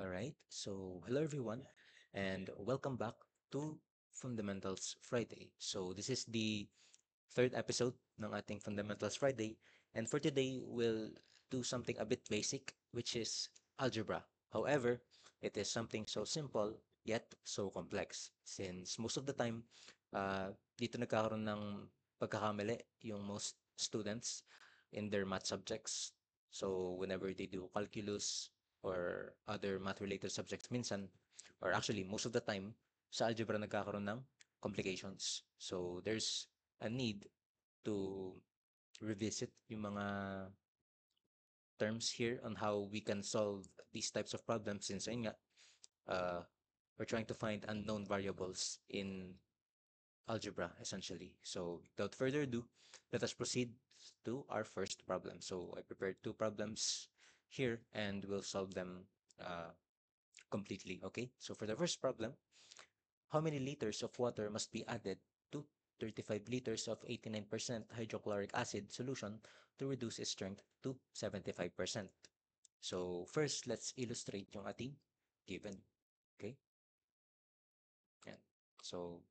All right. So, hello everyone, and welcome back to Fundamentals Friday. So, this is the third episode ng ating Fundamentals Friday, and for today, we'll do something a bit basic, which is algebra. However, it is something so simple yet so complex, since most of the time, dito nagkakaroon ng pagkakamali yung most students in their math subjects. So, whenever they do calculus or other math-related subjects minsan, or actually most of the time, sa algebra nagkakaroon ng complications. So, there's a need to revisit yung mga terms here on how we can solve these types of problems since ayun nga, uh, we're trying to find unknown variables in algebra essentially. So without further ado, let us proceed to our first problem. So I prepared two problems here and we'll solve them uh, completely. Okay, so for the first problem, how many liters of water must be added to 35 liters of 89% hydrochloric acid solution to reduce its strength to 75%? So first, let's illustrate yung ating given. Okay? Yan. So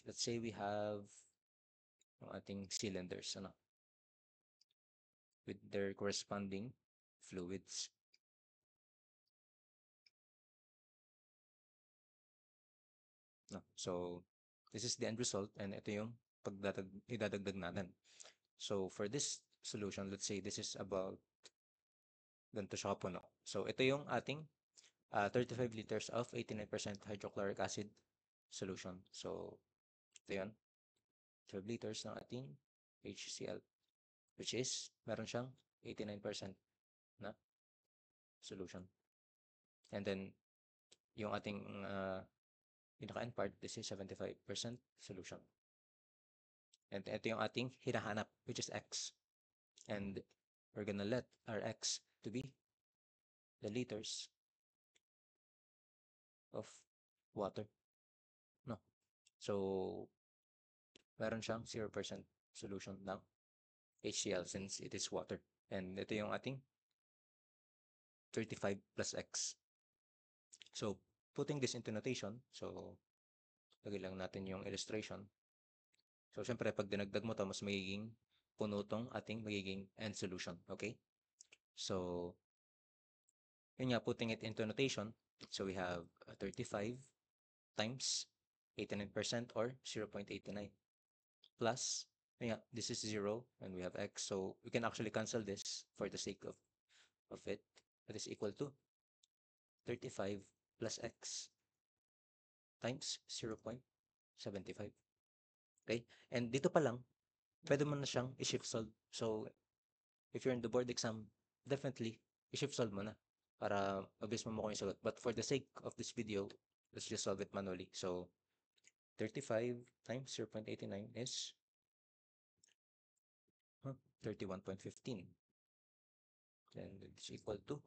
let's say we have yung ating cylinders ano, with their corresponding fluids. No? So this is the end result and ito yung idadagdag natin. So for this solution, let's say this is about ganito siya kapuno. So ito yung ating 35 liters of 89% hydrochloric acid solution. So ito yun, 12 liters ng ating HCl, which is meron siyang 89% na solution. And then yung ating pinaka-end part, this is 75% solution. And ito yung ating hinahanap, which is x. And we're gonna let our x to be the liters of water. No. So, meron siyang 0% solution ng HCl since it is water. And ito yung ating 35 plus x. So, putting this into notation, so, lagay lang natin yung illustration. So, syempre, pag dinagdag mo to, mas magiging puno tong ating magiging end solution. Okay? So, yun nga, putting it into notation, so we have 35 times 89% or 0.89 plus, yun nga, this is 0 and we have x, so we can actually cancel this for the sake of it. That is equal to 35 plus x times 0.75. Okay? And dito pa lang, pwede mo na siyang i-shift solve. So, if you're in the board exam, definitely, i-shift solve mo na para mabilis mo makuha yung sagot. But for the sake of this video, let's just solve it manually. So, 35 times 0.89 is 31.15. Then it's equal to,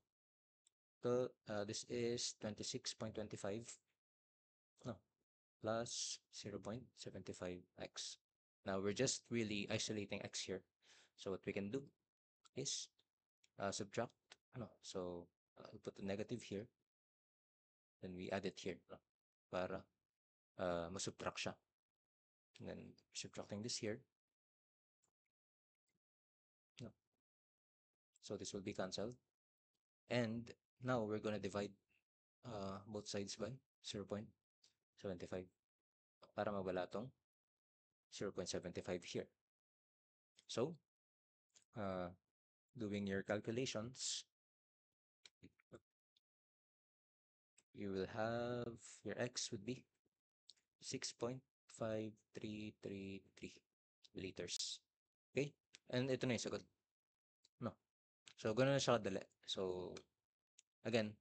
this is 26.25 no, plus 0.75x. Now, we're just really isolating x here. So, what we can do is subtract, so I'll put the negative here, then we add it here, para masubtract siya. And then subtracting this here, no. So this will be cancelled. And now we're gonna divide both sides by 0.75 para mawala tong 0.75 here. So, doing your calculations, you will have your x would be 6.5333 liters. Okay? And ito na yung sagot. No. So, ganoon na siya kadali. So, again,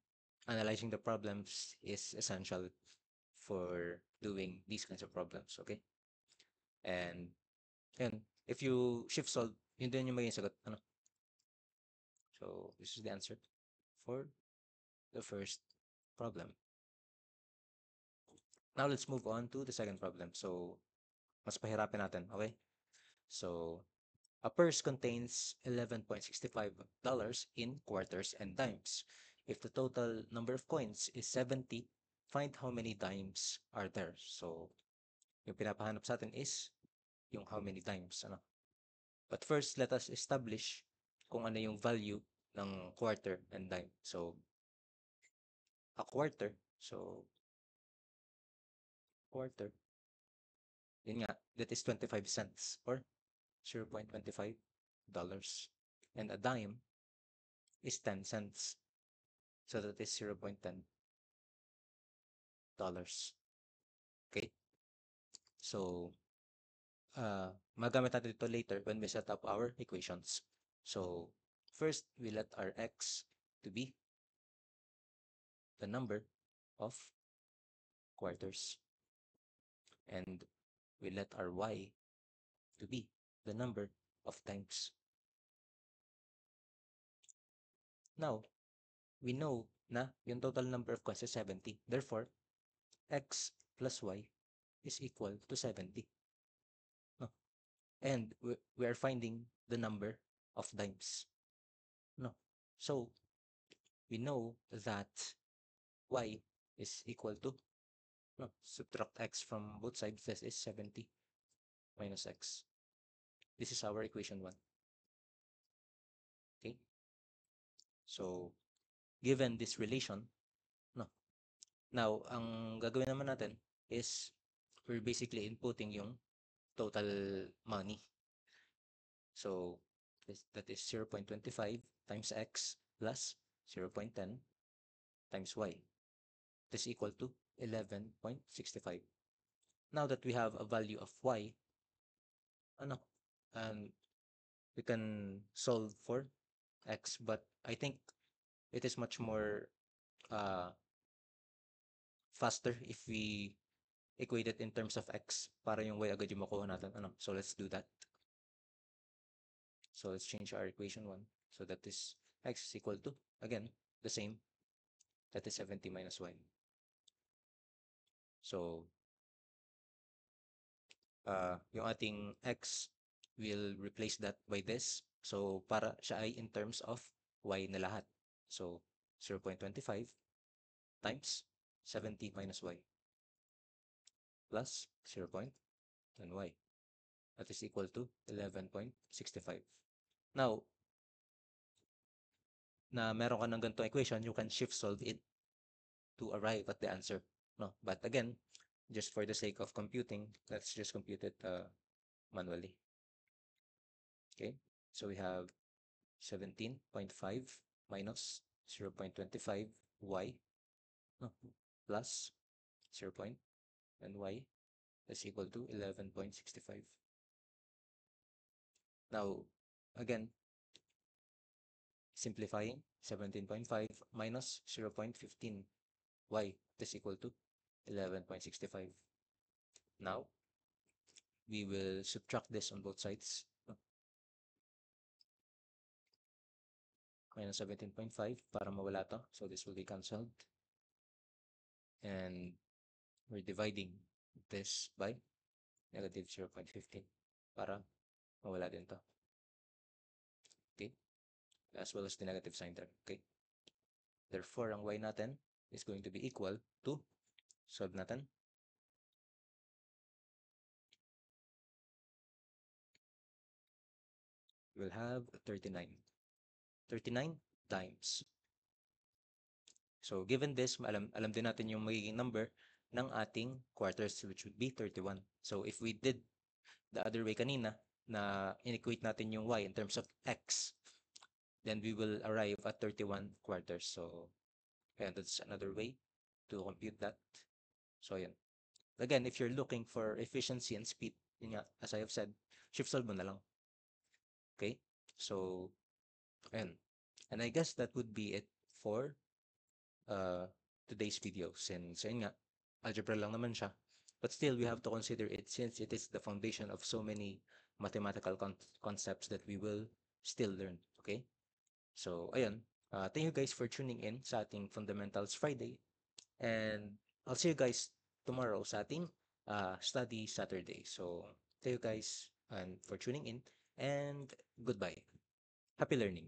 analyzing the problems is essential for doing these kinds of problems. Okay? And, yun, if you shift solve, yun din yung magiging sagot. Ano? So, this is the answer for the first problem. Now, let's move on to the second problem. So, mas pahirapin natin. Okay? So, a purse contains $11.65 in quarters and dimes. if the total number of coins is 70, find how many dimes are there. So, yung pinapahanap sa atin is yung how many dimes. Ano? But first, let us establish kung ano yung value ng quarter and dime. So, a quarter. So, quarter. Yun nga, that is 25 cents or $0.25. And a dime is 10 cents. So that is $0.10. Okay? So, magamit natin ito later when we set up our equations. So, first, we let our x to be the number of quarters. And we let our y to be the number of times. Now, we know na yung total number of coins is 70. Therefore, x plus y is equal to 70. No? And we are finding the number of dimes. No? So, we know that y is equal to, no, subtract x from both sides. This is 70 minus x. This is our equation 1. Okay? So, given this relation, no. Now, ang gagawin naman natin is we're basically inputting yung total money. So, that is 0.25 times x plus 0.10 times y. This is equal to 11.65. Now that we have a value of y, we can solve for x, but I think it is much more faster if we equate it in terms of x para yung y agad yung makuha natin. So let's do that. So let's change our equation 1. So that is x is equal to, again, the same. That is 70 minus y. So, yung ating x will replace that by this. So, para siya ay in terms of y na lahat. So, 0.25 times 70 minus y plus 0.10y. That is equal to 11.65. Now, na meron ka ng ganitong equation, you can shift solve it to arrive at the answer. No, but again, just for the sake of computing, let's just compute it manually. Okay, so we have 17.5 minus 0.25y, no, plus 0. And y is equal to 11.65. Now, again, simplifying, 17.5 minus 0.15 y is equal to 11.65. Now, we will subtract this on both sides. Minus 17.5 para mawala to. So this will be cancelled. And we're dividing this by negative 0.15 para mawala din to. Okay? As well as the negative sign there. Okay? Therefore, ang y natin is going to be equal to, solve natin, we'll have 39. 39 times. So, given this, alam din natin yung magiging number ng ating quarters, which would be 31. So, if we did the other way kanina, na inequate natin yung y in terms of x, then we will arrive at 31 quarters. So, ayan, that's another way to compute that. So, ayan. Again, if you're looking for efficiency and speed, yun nga, as I have said, shift solve mo na lang. Okay? So, ayan. And I guess that would be it for today's video, since yun nga, algebra lang naman siya. But still, we have to consider it since it is the foundation of so many mathematical concepts that we will still learn. Okay? So, ayun. Thank you guys for tuning in sa ating Fundamentals Friday. And I'll see you guys tomorrow sa ating Study Saturday. So, thank you guys and for tuning in. And goodbye. Happy learning.